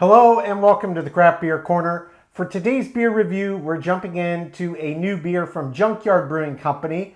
Hello and welcome to the Craft Beer Corner. For today's beer review, we're jumping into a new beer from Junkyard Brewing Company.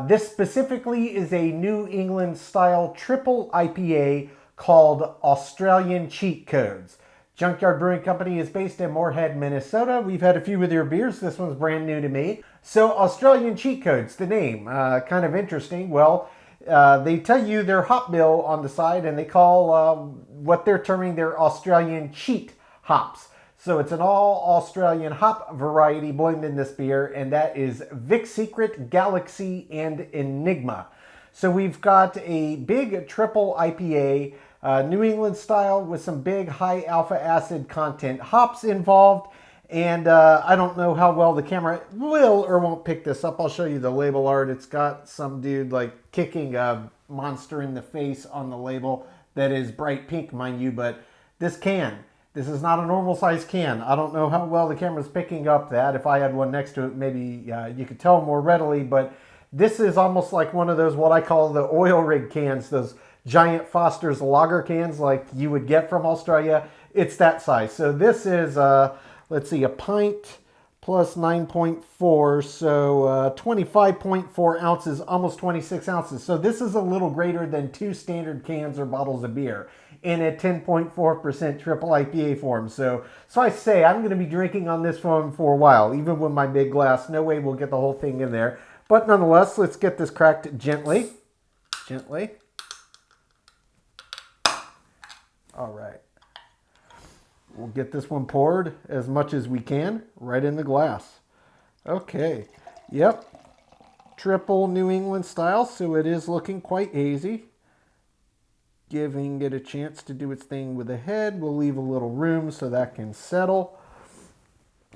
This specifically is a New England style triple IPA called Australian Cheat Codes. Junkyard Brewing Company is based in Moorhead, Minnesota. We've had a few of their beers. This one's brand new to me. So Australian Cheat Codes, the name, kind of interesting. Well, they tell you their hop bill on the side, and they call what they're terming their Australian cheat hops. So it's an all Australian hop variety blend in this beer, and that is Vic Secret, Galaxy, and Enigma. So we've got a big triple IPA, New England style, with some big high alpha acid content hops involved. And I don't know how well the camera will or won't pick this up. I'll show you the label art. It's got some dude like kicking a monster in the face on the label that is bright pink, mind you. But this is not a normal size can. I don't know how well the camera's picking up that. If I had one next to it, maybe you could tell more readily. But this is almost like one of those, what I call the oil rig cans, those giant Foster's lager cans like you would get from Australia. It's that size. So this is... let's see, a pint plus 9.4, so 25.4 ounces, almost 26 ounces. So this is a little greater than two standard cans or bottles of beer in a 10.4% triple IPA form. So I say I'm going to be drinking on this one for a while, even with my big glass. No way we'll get the whole thing in there. But nonetheless, let's get this cracked gently. Gently. All right. We'll get this one poured as much as we can right in the glass. Okay. Yep. Triple New England style, so it is looking quite hazy. Giving it a chance to do its thing with the head. We'll leave a little room so that can settle.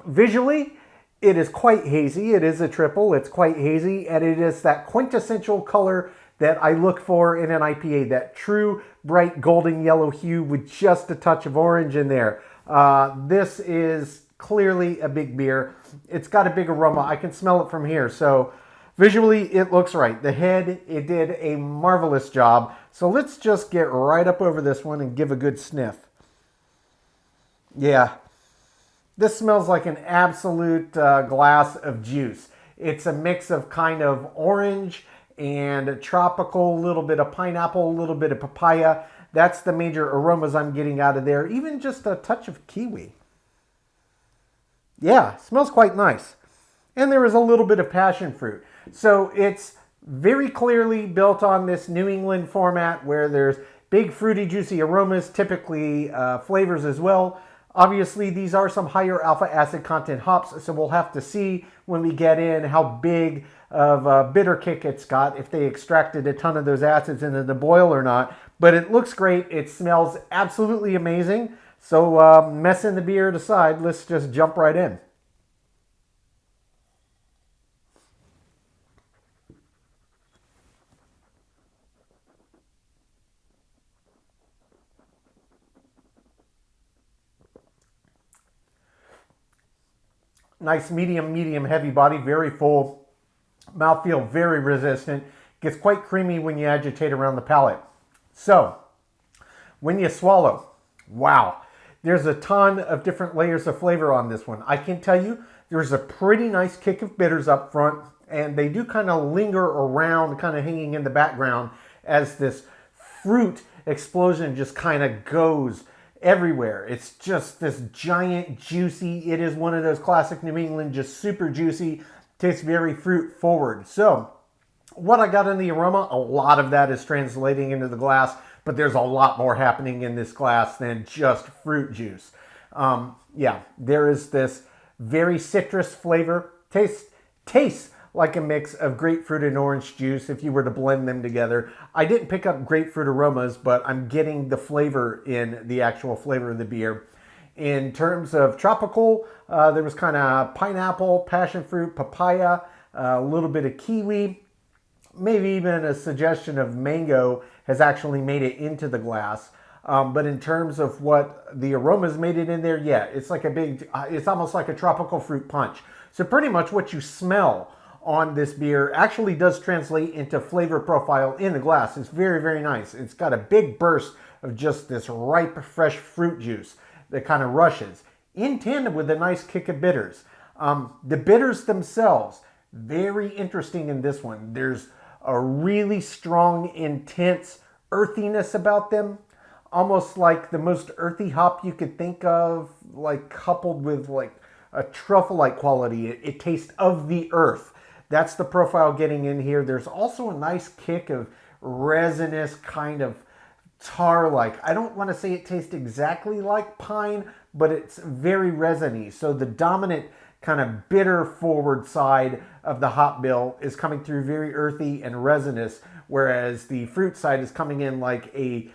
Visually, it is quite hazy. It is a triple. It's quite hazy, and it is that quintessential color that I look for in an IPA, that true bright golden yellow hue with just a touch of orange in there. This is clearly a big beer. It's got a big aroma. I can smell it from here. So visually, it looks right. The head, it did a marvelous job. So let's just get right up over this one and give a good sniff. Yeah, this smells like an absolute glass of juice. It's a mix of kind of orange and tropical, a little bit of pineapple, a little bit of papaya. That's the major aromas I'm getting out of there. Even just a touch of kiwi. Yeah, smells quite nice. And there is a little bit of passion fruit. So it's very clearly built on this New England format where there's big fruity, juicy aromas, typically flavors as well. Obviously, these are some higher alpha acid content hops, so we'll have to see when we get in how big of a bitter kick it's got, if they extracted a ton of those acids into the boil or not. But it looks great. It smells absolutely amazing. So messing the beer aside, let's just jump right in. Nice medium heavy body, very full. Mouthfeel very resistant. Gets quite creamy when you agitate around the palate. So, when you swallow, wow, there's a ton of different layers of flavor on this one. I can tell you, there's a pretty nice kick of bitters up front, and they do kind of linger around, kind of hanging in the background as this fruit explosion just kind of goes everywhere. It's just this giant, juicy, it is one of those classic New England, just super juicy, tastes very fruit forward. So what I got in the aroma, a lot of that is translating into the glass, but there's a lot more happening in this glass than just fruit juice. Yeah, there is this very citrus flavor. Tastes like a mix of grapefruit and orange juice if you were to blend them together. I didn't pick up grapefruit aromas, but I'm getting the flavor in the actual flavor of the beer. In terms of tropical, there was kind of pineapple, passion fruit, papaya, a little bit of kiwi, maybe even a suggestion of mango has actually made it into the glass. But in terms of what the aromas made it in there, yeah, it's like it's almost like a tropical fruit punch. So pretty much what you smell on this beer actually does translate into flavor profile in the glass. It's very, very nice. It's got a big burst of just this ripe, fresh fruit juice. that kind of rushes, in tandem with a nice kick of bitters. The bitters themselves, very interesting in this one. There's a really strong, intense earthiness about them, almost like the most earthy hop you could think of, like coupled with like a truffle-like quality. It tastes of the earth. That's the profile getting in here. There's also a nice kick of resinous kind of tar-like. I don't want to say it tastes exactly like pine, but it's very resiny. So the dominant kind of bitter forward side of the hop bill is coming through very earthy and resinous, whereas the fruit side is coming in like a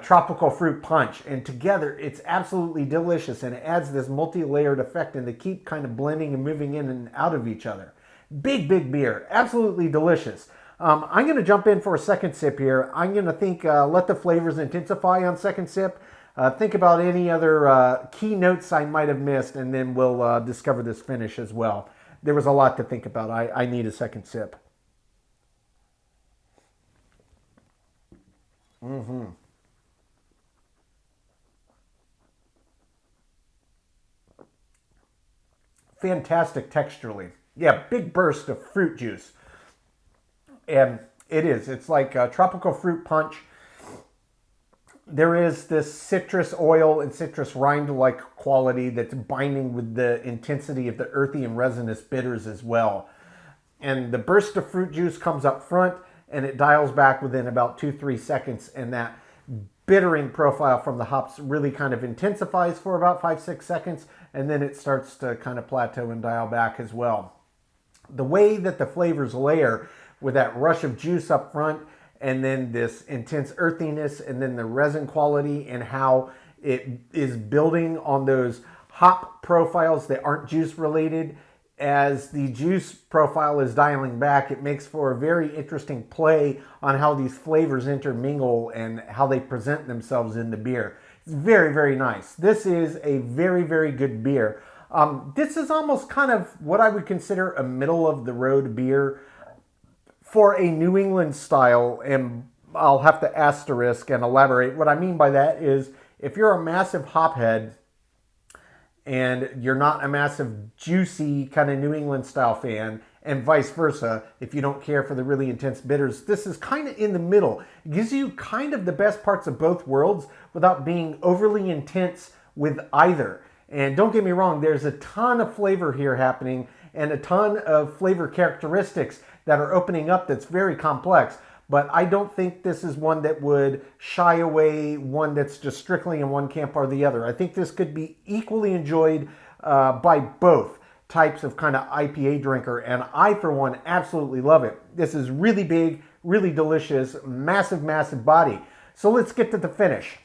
tropical fruit punch. And together it's absolutely delicious, and it adds this multi-layered effect, and they keep kind of blending and moving in and out of each other. Big beer, absolutely delicious. I'm going to jump in for a second sip here. I'm going to let the flavors intensify on second sip. Think about any other key notes I might have missed, and then we'll discover this finish as well. There was a lot to think about. I need a second sip. Fantastic texturally. Yeah, big burst of fruit juice. And it's like a tropical fruit punch. There is this citrus oil and citrus rind-like quality that's binding with the intensity of the earthy and resinous bitters as well. And the burst of fruit juice comes up front, and it dials back within about 2-3 seconds, and that bittering profile from the hops really kind of intensifies for about 5-6 seconds, and then it starts to kind of plateau and dial back as well. The way that the flavors layer with that rush of juice up front, and then this intense earthiness, and then the resin quality, and how it is building on those hop profiles that aren't juice related. As the juice profile is dialing back, it makes for a very interesting play on how these flavors intermingle and how they present themselves in the beer. It's very, very nice. This is a very, very good beer. This is almost kind of what I would consider a middle of the road beer for a New England style, and I'll have to asterisk and elaborate. What I mean by that is, if you're a massive hophead and you're not a massive juicy kind of New England style fan, and vice versa, if you don't care for the really intense bitters, this is kind of in the middle. It gives you kind of the best parts of both worlds without being overly intense with either. And don't get me wrong, there's a ton of flavor here happening, and a ton of flavor characteristics that are opening up that's very complex. But I don't think this is one that would shy away, one that's just strictly in one camp or the other. I think this could be equally enjoyed by both types of kind of IPA drinker, and I, for one, absolutely love it. This is really big, really delicious, massive, massive body. So let's get to the finish.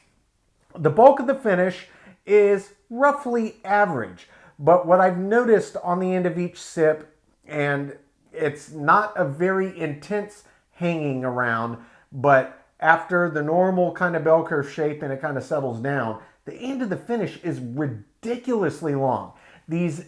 The bulk of the finish is roughly average, but what I've noticed on the end of each sip, and it's not a very intense hanging around, but after the normal kind of bell curve shape and it kind of settles down, the end of the finish is ridiculously long. These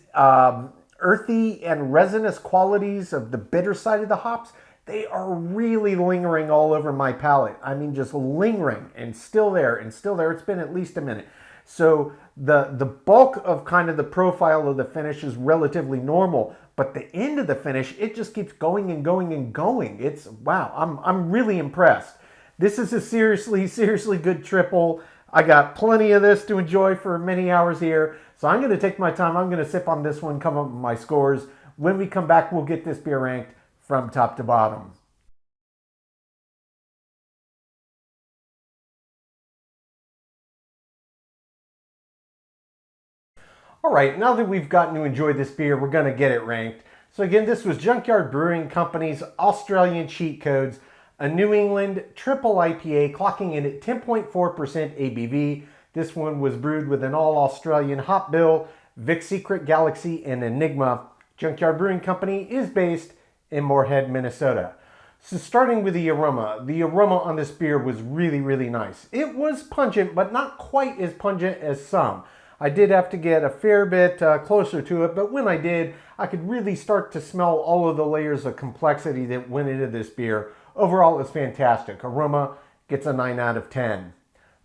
earthy and resinous qualities of the bitter side of the hops, they are really lingering all over my palate. I mean, just lingering, and still there and still there. It's been at least a minute. So the bulk of kind of the profile of the finish is relatively normal, but the end of the finish, it just keeps going and going and going. It's, wow, I'm really impressed. This is a seriously, seriously good triple. I got plenty of this to enjoy for many hours here, so I'm going to take my time. I'm going to sip on this one, come up with my scores. When we come back, we'll get this beer ranked from top to bottom. All right, now that we've gotten to enjoy this beer, we're going to get it ranked. So again, this was Junkyard Brewing Company's Australian Cheat Codes, a New England triple IPA clocking in at 10.4% ABV. This one was brewed with an all-Australian hop bill, Vic Secret, Galaxy, and Enigma. Junkyard Brewing Company is based in Moorhead, Minnesota. So starting with the aroma on this beer was really, really nice. It was pungent, but not quite as pungent as some. I did have to get a fair bit closer to it, but when I did, I could really start to smell all of the layers of complexity that went into this beer. Overall, it's fantastic. Aroma gets a 9 out of 10.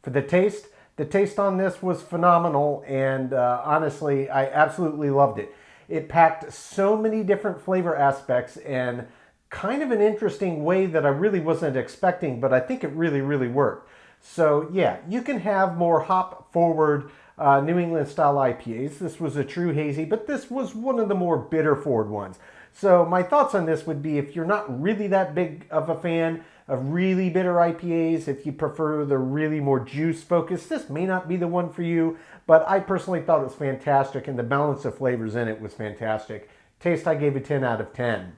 For the taste The taste on this was phenomenal, and honestly, I absolutely loved it. It packed so many different flavor aspects and kind of an interesting way that I really wasn't expecting, but I think it really, really worked. So yeah, you can have more hop forward New England style IPAs. This was a true hazy, but this was one of the more bitter forward ones. So my thoughts on this would be, if you're not really that big of a fan of really bitter IPAs, if you prefer the really more juice focused, this may not be the one for you, but I personally thought it was fantastic, and the balance of flavors in it was fantastic. Taste, I gave a 10 out of 10.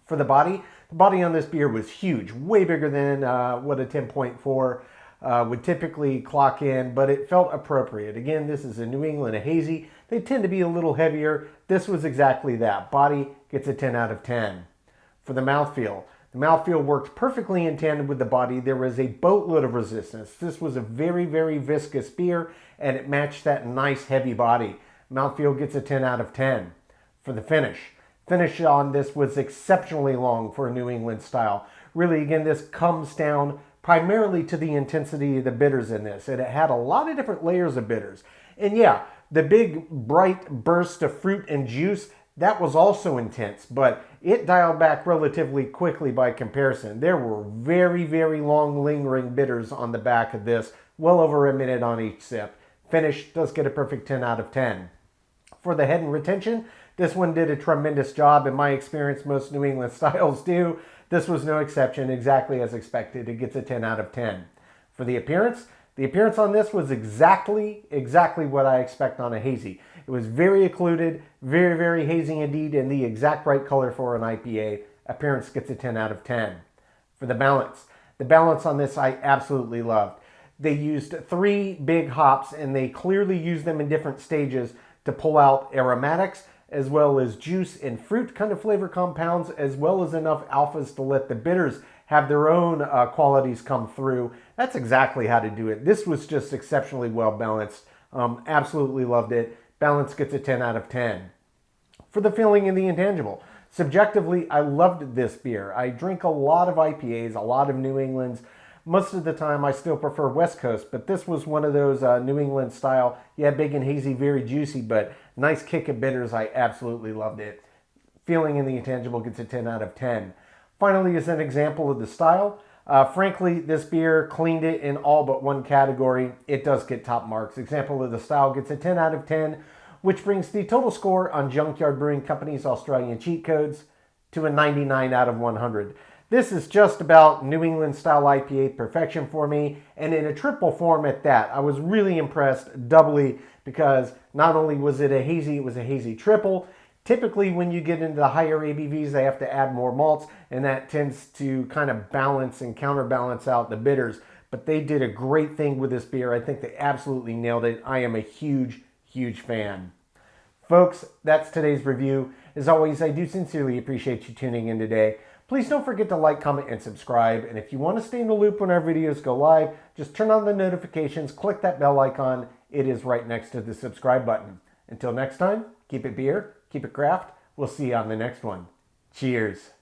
For the body on this beer was huge, way bigger than what a 10.4 would typically clock in, but it felt appropriate. Again, this is a New England, a hazy. They tend to be a little heavier. This was exactly that. Body gets a 10 out of 10. For the mouthfeel worked perfectly in tandem with the body. There was a boatload of resistance. This was a very, very viscous beer, and it matched that nice heavy body. Mouthfeel gets a 10 out of 10. For the finish on this was exceptionally long for a New England style. Really, again, this comes down primarily to the intensity of the bitters in this, and it had a lot of different layers of bitters. And yeah, the big bright burst of fruit and juice, that was also intense, but it dialed back relatively quickly by comparison. There were very, very long lingering bitters on the back of this, well over a minute on each sip. Finish does get a perfect 10 out of 10. For the head and retention, this one did a tremendous job. In my experience, most New England styles do. This was no exception, exactly as expected. It gets a 10 out of 10. For the appearance on this was exactly what I expect on a hazy. It was very occluded, very, very hazy indeed, and the exact right color for an IPA. Appearance gets a 10 out of 10. For the balance on this I absolutely loved. They used 3 big hops, and they clearly used them in different stages to pull out aromatics, as well as juice and fruit kind of flavor compounds, as well as enough alphas to let the bitters have their own qualities come through. That's exactly how to do it. This was just exceptionally well balanced. Absolutely loved it. Balance gets a 10 out of 10. For the feeling and the intangible, subjectively, I loved this beer. I drink a lot of IPAs, a lot of New Englands. Most of the time, I still prefer West Coast, but this was one of those New England style, yeah, big and hazy, very juicy, but nice kick of bitters. I absolutely loved it. Feeling in the intangible gets a 10 out of 10. Finally, as an example of the style, frankly, this beer cleaned it in all but one category. It does get top marks. Example of the style gets a 10 out of 10, which brings the total score on Junkyard Brewing Company's Australian cheat codes to a 99 out of 100. This is just about New England style IPA perfection for me, and in a triple form at that. I was really impressed doubly, because not only was it a hazy, it was a hazy triple. Typically when you get into the higher ABVs, they have to add more malts, and that tends to kind of balance and counterbalance out the bitters. But they did a great thing with this beer. I think they absolutely nailed it. I am a huge, huge fan. Folks, that's today's review. As always, I do sincerely appreciate you tuning in today. Please don't forget to like, comment, and subscribe. And if you want to stay in the loop when our videos go live, just turn on the notifications, click that bell icon. It is right next to the subscribe button. Until next time, keep it beer, keep it craft. We'll see you on the next one. Cheers.